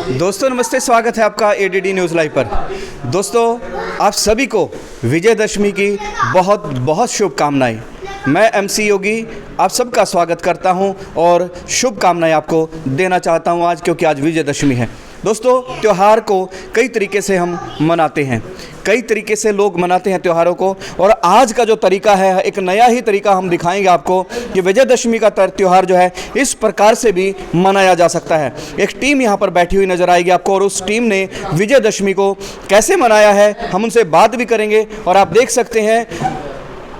दोस्तों नमस्ते, स्वागत है आपका एडीडी न्यूज़ लाइव पर। दोस्तों आप सभी को विजयदशमी की बहुत बहुत शुभकामनाएं। मैं एमसी योगी आप सबका स्वागत करता हूं और शुभकामनाएं आपको देना चाहता हूं आज, क्योंकि आज विजयदशमी है। दोस्तों त्यौहार को कई तरीके से हम मनाते हैं, कई तरीके से लोग मनाते हैं त्योहारों को, और आज का जो तरीका है एक नया ही तरीका हम दिखाएंगे आपको कि विजयदशमी का त्यौहार जो है इस प्रकार से भी मनाया जा सकता है। एक टीम यहाँ पर बैठी हुई नज़र आएगी आपको, और उस टीम ने विजयदशमी को कैसे मनाया है हम उनसे बात भी करेंगे। और आप देख सकते हैं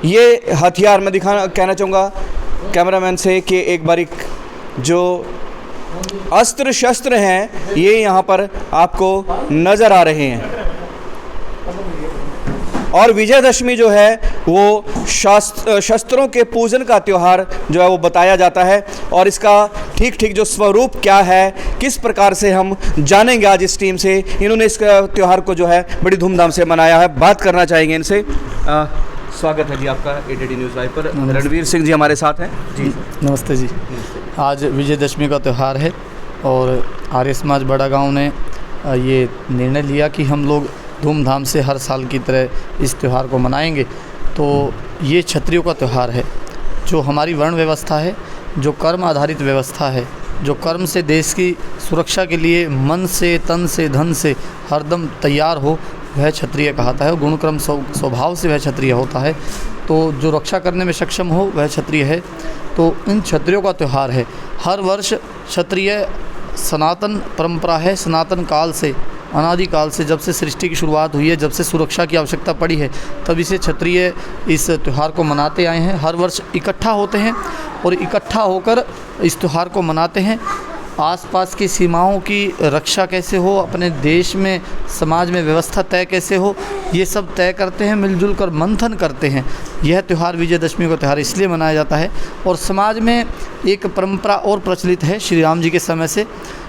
ये हथियार, मैं कहना चाहूँगा कैमरामैन से कि एक बार जो अस्त्र शस्त्र हैं ये यहाँ पर आपको नज़र आ रहे हैं। और विजयदशमी जो है वो शस्त्रों के पूजन का त्यौहार जो है वो बताया जाता है, और इसका ठीक जो स्वरूप क्या है, किस प्रकार से हम जानेंगे आज इस टीम से। इन्होंने इस त्यौहार को जो है बड़ी धूमधाम से मनाया है, बात करना चाहेंगे इनसे। स्वागत है जी आपका एडीडी न्यूज़ लाइव पर। रणवीर सिंह जी हमारे साथ हैं जी। नमस्ते जी। आज विजयदशमी का त्यौहार है और आर्य समाज बड़ा गांव ने ये निर्णय लिया कि हम लोग धूमधाम से हर साल की तरह इस त्यौहार को मनाएंगे। तो ये क्षत्रियों का त्यौहार है, जो हमारी वर्ण व्यवस्था है, जो कर्म आधारित व्यवस्था है, जो कर्म से देश की सुरक्षा के लिए मन से, तन से, धन से हरदम तैयार हो, वह क्षत्रिय कहता है। गुण क्रम स्वभाव से वह क्षत्रिय होता है। तो जो रक्षा करने में सक्षम हो वह क्षत्रिय है। तो इन क्षत्रियों का त्यौहार है। हर वर्ष क्षत्रिय सनातन परंपरा है, सनातन काल से, अनादिकाल से, जब से सृष्टि की शुरुआत हुई है, जब से सुरक्षा की आवश्यकता पड़ी है, तभी से क्षत्रिय इस त्यौहार को मनाते आए हैं। हर वर्ष इकट्ठा होते हैं और इकट्ठा होकर इस त्यौहार को मनाते हैं। आसपास की सीमाओं की रक्षा कैसे हो, अपने देश में, समाज में व्यवस्था तय कैसे हो, ये सब तय करते हैं, मिलजुल कर मंथन करते हैं। यह त्यौहार विजयदशमी का त्यौहार इसलिए मनाया जाता है। और समाज में एक परंपरा और प्रचलित है, श्री राम जी के समय से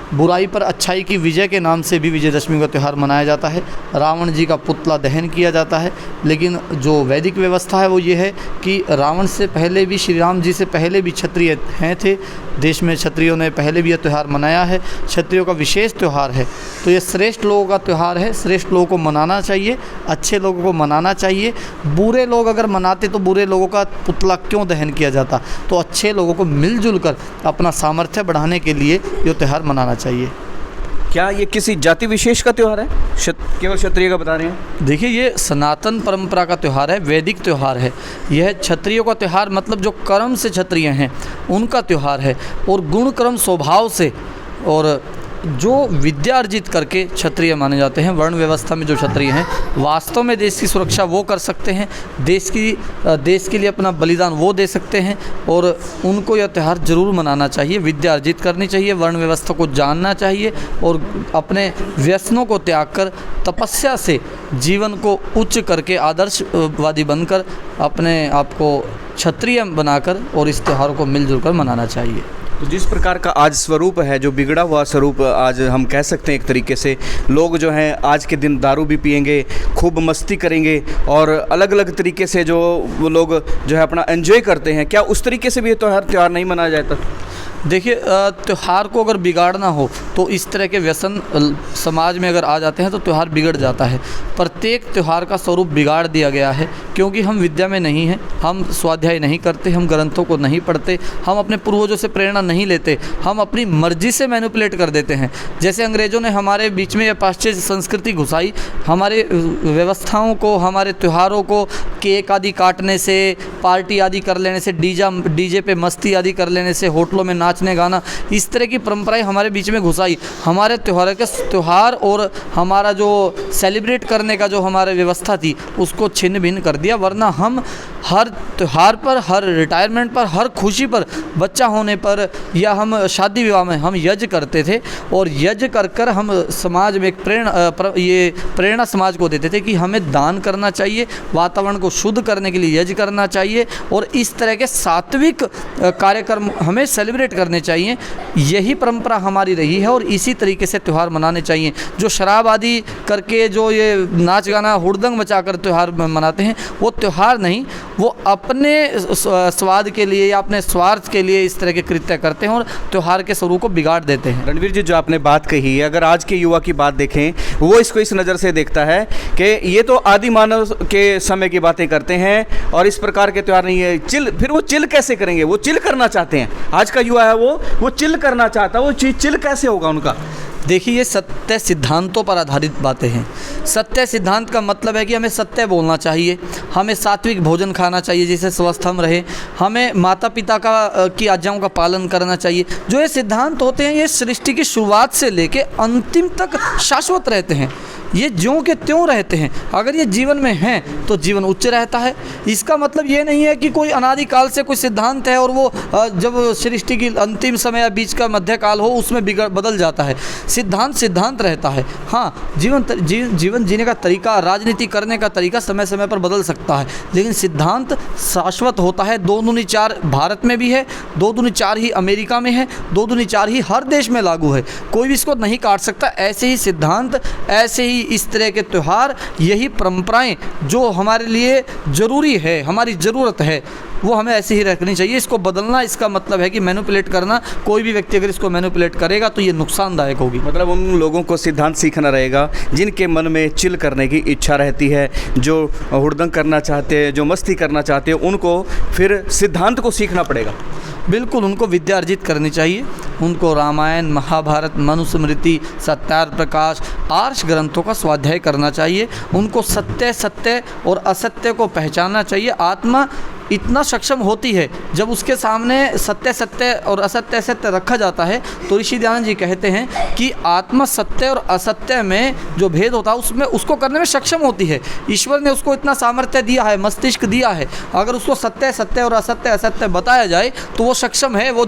बुराई पर अच्छाई की विजय के नाम से भी विजयदशमी का त्यौहार मनाया जाता है। रावण जी का पुतला दहन किया जाता है। लेकिन जो वैदिक व्यवस्था है वो ये है कि रावण से पहले भी, श्री राम जी से पहले भी क्षत्रिय हैं थे देश में। क्षत्रियों ने पहले भी यह त्यौहार मनाया है। क्षत्रियों का विशेष त्यौहार है। तो ये श्रेष्ठ लोगों का त्यौहार है। श्रेष्ठ लोगों को मनाना चाहिए, अच्छे लोगों को मनाना चाहिए। बुरे लोग अगर मनाते तो बुरे लोगों का पुतला क्यों दहन किया जाता। तो अच्छे लोगों को मिलजुल कर अपना सामर्थ्य बढ़ाने के लिए ये त्यौहार मनाना चाहिए। क्या ये किसी जाति विशेष का त्यौहार है, केवल क्षत्रिय का बता रहे हैं? देखिए, ये सनातन परंपरा का त्यौहार है, वैदिक त्यौहार है। यह क्षत्रियों का त्यौहार, मतलब जो कर्म से क्षत्रिय हैं उनका त्यौहार है। और गुण क्रम स्वभाव से और जो विद्या अर्जित करके क्षत्रिय माने जाते हैं, वर्ण व्यवस्था में जो क्षत्रिय हैं, वास्तव में देश की सुरक्षा वो कर सकते हैं, देश के लिए अपना बलिदान वो दे सकते हैं। और उनको यह त्यौहार जरूर मनाना चाहिए। विद्या अर्जित करनी चाहिए, वर्ण व्यवस्था को जानना चाहिए और अपने व्यसनों को त्याग कर तपस्या से जीवन को उच्च करके आदर्शवादी बनकर अपने आप को क्षत्रिय बनाकर और इस त्यौहार को मिलजुल कर मनाना चाहिए। तो जिस प्रकार का आज स्वरूप है, जो बिगड़ा हुआ स्वरूप आज हम कह सकते हैं एक तरीके से, लोग जो हैं आज के दिन दारू भी पिएंगे, खूब मस्ती करेंगे और अलग अलग तरीके से जो वो लोग जो है अपना एंजॉय करते हैं, क्या उस तरीके से भी त्यौहार नहीं मनाया जाता? देखिए, त्यौहार को अगर बिगाड़ना हो तो इस तरह के व्यसन समाज में अगर आ जाते हैं तो त्यौहार बिगड़ जाता है। प्रत्येक त्यौहार का स्वरूप बिगाड़ दिया गया है, क्योंकि हम विद्या में नहीं हैं, हम स्वाध्याय नहीं करते, हम ग्रंथों को नहीं पढ़ते, हम अपने पूर्वजों से प्रेरणा नहीं लेते, हम अपनी मर्जी से मैनिपुलेट कर देते हैं। जैसे अंग्रेज़ों ने हमारे बीच में यह पाश्चात्य संस्कृति घुसाई, हमारे व्यवस्थाओं को, हमारे त्योहारों को केक आदि काटने से, पार्टी आदि कर लेने से, डीजे पे मस्ती आदि कर लेने से, होटलों में नाचने गाना, इस तरह की परंपराएं हमारे बीच में घुसाई। हमारे त्यौहार और हमारा जो सेलिब्रेट करने का जो हमारी व्यवस्था थी उसको छिन्न भिन्न कर दिया। वरना हम हर त्यौहार पर, हर रिटायरमेंट पर, हर खुशी पर, बच्चा होने पर या हम शादी विवाह में हम यज्ञ करते थे। और यज्ञ कर हम समाज में एक प्रेरणा समाज को देते थे कि हमें दान करना चाहिए, वातावरण को शुद्ध करने के लिए यज्ञ करना चाहिए और इस तरह के सात्विक कार्यक्रम हमें सेलिब्रेट करने चाहिए। यही परंपरा हमारी रही है और इसी तरीके से त्यौहार मनाने चाहिए। जो शराब आदि करके जो ये नाच गाना हुड़दंग मचाकर त्यौहार मनाते हैं वो त्यौहार नहीं, वो अपने स्वाद के लिए या अपने स्वार्थ के लिए इस तरह के कृत्य करते हैं और त्यौहार के स्वरूप को बिगाड़ देते हैं। रणवीर जी, जो आपने बात कही है, अगर आज के युवा की बात देखें, वो इसको इस नज़र से देखता है कि ये तो आदि मानव के समय की बातें करते हैं और इस प्रकार के त्यौहार नहीं है। फिर वो चिल कैसे करेंगे? वो चिल करना चाहते हैं। आज का युवा है वो चिल करना चाहता है। वो चिल कैसे होगा उनका? देखिए, ये सत्य सिद्धांतों पर आधारित बातें हैं। सत्य सिद्धांत का मतलब है कि हमें सत्य बोलना चाहिए, हमें सात्विक भोजन खाना चाहिए जिससे स्वस्थ हम रहें, हमें माता पिता की आज्ञाओं का पालन करना चाहिए। जो ये सिद्धांत होते हैं, ये सृष्टि की शुरुआत से लेके अंतिम तक शाश्वत रहते हैं। ये ज्यों के त्यों रहते हैं। अगर ये जीवन में हैं तो जीवन उच्च रहता है। इसका मतलब ये नहीं है कि कोई अनादिकाल से कोई सिद्धांत है और वो जब सृष्टि की अंतिम समय या बीच का मध्यकाल हो उसमें बदल जाता है। सिद्धांत रहता है। हाँ, जीवन जीने का तरीका, राजनीति करने का तरीका समय समय पर बदल सकता है, लेकिन सिद्धांत शाश्वत होता है। 2 दूनी 4 भारत में भी है, 2 दूनी 4 ही अमेरिका में है, 2 दूनी 4 ही हर देश में लागू है। कोई भी इसको नहीं काट सकता। ऐसे ही सिद्धांत, ऐसे ही इस तरह के त्यौहार, यही परंपराएं जो हमारे लिए ज़रूरी है, हमारी ज़रूरत है, वो हमें ऐसे ही रखनी चाहिए। इसको बदलना, इसका मतलब है कि मैनिपुलेट करना। कोई भी व्यक्ति अगर इसको मैनिपुलेट करेगा तो ये नुकसानदायक होगी। मतलब उन लोगों को सिद्धांत सीखना रहेगा जिनके मन में चिल करने की इच्छा रहती है, जो हुड़दंग करना चाहते हैं, जो मस्ती करना चाहते हैं, उनको फिर सिद्धांत को सीखना पड़ेगा। बिल्कुल, उनको विद्या अर्जित करनी चाहिए। उनको रामायण, महाभारत, मनुस्मृति, सत्यार्थ प्रकाश, आर्ष ग्रंथों का स्वाध्याय करना चाहिए। उनको सत्य और असत्य को पहचानना चाहिए। आत्मा इतना सक्षम होती है जब उसके सामने सत्य और असत्य रखा जाता है, तो ऋषि दयानंद जी कहते हैं कि आत्मा सत्य और असत्य में जो भेद होता है उसमें उसको करने में सक्षम होती है। ईश्वर ने उसको इतना सामर्थ्य दिया है, मस्तिष्क दिया है। अगर उसको सत्य और असत्य बताया जाए तो वो सक्षम है, वो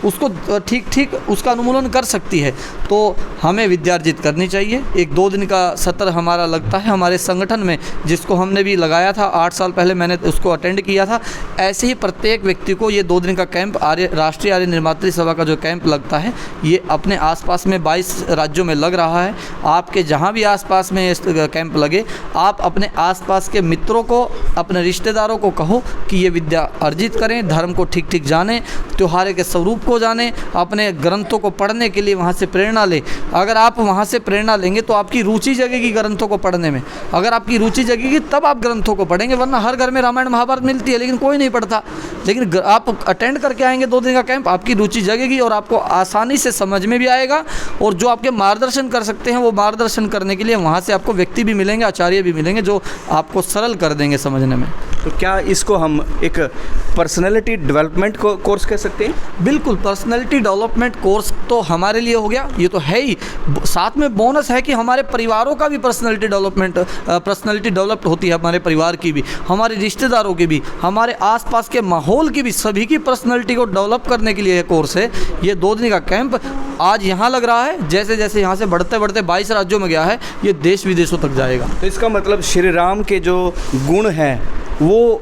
उसको ठीक उसका अनुमूलन कर सकती है। तो हमें विद्यार्जित करनी चाहिए। एक 2 दिन का सत्र हमारा लगता है हमारे संगठन में, जिसको हमने भी लगाया था 8 साल पहले, मैंने उसको अटेंड किया था। ऐसे ही प्रत्येक व्यक्ति को ये 2 दिन का कैंप, राष्ट्रीय आर्य निर्मात्री सभा का जो कैंप लगता है, ये अपने आसपास में 22 राज्यों में लग रहा है। आपके जहाँ भी आसपास में कैंप लगे, आप अपने आसपास के मित्रों को, अपने रिश्तेदारों को कहो कि ये विद्या अर्जित करें, धर्म को ठीक जानें, त्योहार के स्वरूप को जानें, अपने ग्रंथों को पढ़ने के लिए वहाँ से प्रेरणा लें। अगर आप वहाँ से प्रेरणा लेंगे तो आपकी रुचि जगेगी ग्रंथों को पढ़ने में। अगर आपकी रुचि जगेगी तब आप ग्रंथों को पढ़ेंगे, वरना हर घर में रामायण महाभारत मिलती है लेकिन कोई नहीं पढ़ता। लेकिन आप अटेंड करके आएंगे 2 दिन का कैंप, आपकी रुचि जगेगी और आपको आसानी से समझ में भी आएगा। और जो आपके मार्गदर्शन कर सकते हैं, वो मार्गदर्शन करने के लिए वहाँ से आपको व्यक्ति भी मिलेंगे, आचार्य भी मिलेंगे, जो आपको सरल कर देंगे समझने में। तो क्या इसको हम एक पर्सनैलिटी डेवलपमेंट कोर्स कह सकते हैं? बिल्कुल, पर्सनैलिटी डेवलपमेंट कोर्स तो हमारे लिए हो गया, ये तो है ही। साथ में बोनस है कि हमारे परिवारों का भी पर्सनैलिटी डेवलप्ड होती है, हमारे परिवार की भी, हमारे रिश्तेदारों की भी, हमारे आसपास के माहौल की भी, सभी की पर्सनैलिटी को डेवलप करने के लिए कोर्स है। ये 2 दिन का कैंप आज यहाँ लग रहा है, जैसे जैसे यहाँ से बढ़ते 22 राज्यों में गया है, ये देश विदेशों तक जाएगा। तो इसका मतलब श्री राम के जो गुण हैं वो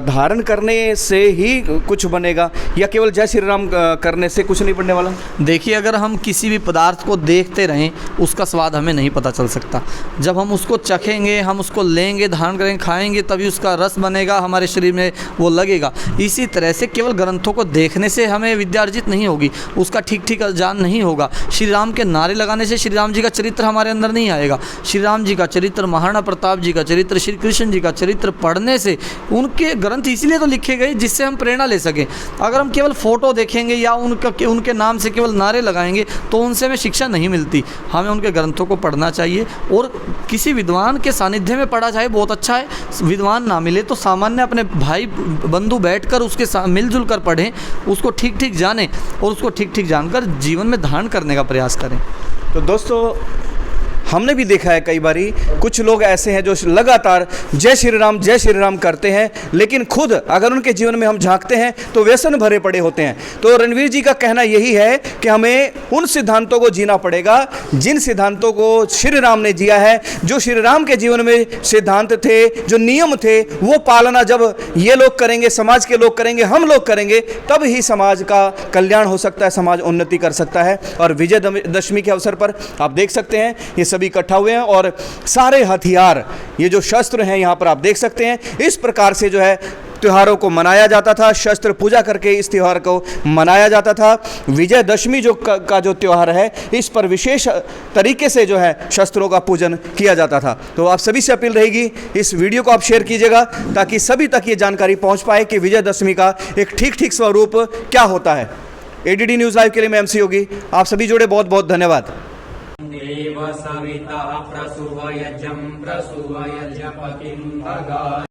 धारण करने से ही कुछ बनेगा, या केवल जय श्री राम करने से कुछ नहीं बनने वाला? देखिए, अगर हम किसी भी पदार्थ को देखते रहें, उसका स्वाद हमें नहीं पता चल सकता। जब हम उसको चखेंगे, हम उसको लेंगे, धारण करेंगे, खाएंगे, तभी उसका रस बनेगा, हमारे शरीर में वो लगेगा। इसी तरह से केवल ग्रंथों को देखने से हमें विद्या अर्जित नहीं होगी, उसका ठीक ज्ञान नहीं होगा। श्री राम के नारे लगाने से श्री राम जी का चरित्र हमारे अंदर नहीं आएगा। श्री राम जी का चरित्र, महाराणा प्रताप जी का चरित्र, श्री कृष्ण जी का चरित्र पढ़ने से, उनके ग्रंथ इसलिए तो लिखे गए जिससे हम प्रेरणा ले सकें। अगर हम केवल फ़ोटो देखेंगे या उनके नाम से केवल नारे लगाएंगे तो उनसे हमें शिक्षा नहीं मिलती। हमें उनके ग्रंथों को पढ़ना चाहिए और किसी विद्वान के सानिध्य में पढ़ा जाए, बहुत अच्छा है। विद्वान ना मिले तो सामान्य अपने भाई बंधु बैठकर उसके मिलजुल कर पढ़ें, उसको ठीक जानें और उसको ठीक जानकर जीवन में धारण करने का प्रयास करें। तो दोस्तों, हमने भी देखा है कई बारी कुछ लोग ऐसे हैं जो लगातार जय श्री राम करते हैं, लेकिन खुद अगर उनके जीवन में हम झांकते हैं तो व्यसन भरे पड़े होते हैं। तो रणवीर जी का कहना यही है कि हमें उन सिद्धांतों को जीना पड़ेगा जिन सिद्धांतों को श्री राम ने जिया है। जो श्री राम के जीवन में सिद्धांत थे, जो नियम थे, वो पालना जब ये लोग करेंगे, समाज के लोग करेंगे, हम लोग करेंगे, तब ही समाज का कल्याण हो सकता है, समाज उन्नति कर सकता है। और विजयदशमी के अवसर पर आप देख सकते हैं ये सभी इकट्ठा हुए हैं और सारे हथियार, ये जो शस्त्र हैं यहाँ पर आप देख सकते हैं, इस प्रकार से जो है त्योहारों को मनाया जाता था। शस्त्र पूजा करके इस त्यौहार को मनाया जाता था। विजयदशमी का जो त्यौहार है, इस पर विशेष तरीके से जो है शस्त्रों का पूजन किया जाता था। तो आप सभी से अपील रहेगी, इस वीडियो को आप शेयर कीजिएगा ताकि सभी तक ये जानकारी पहुंच पाए कि विजयदशमी का एक ठीक स्वरूप क्या होता है। एडीडी न्यूज़ लाइव के लिए मैं MC योगी, आप सभी जुड़े, बहुत बहुत धन्यवाद। देव सविता प्रसूवयजं प्रसूवयज पतिं भगा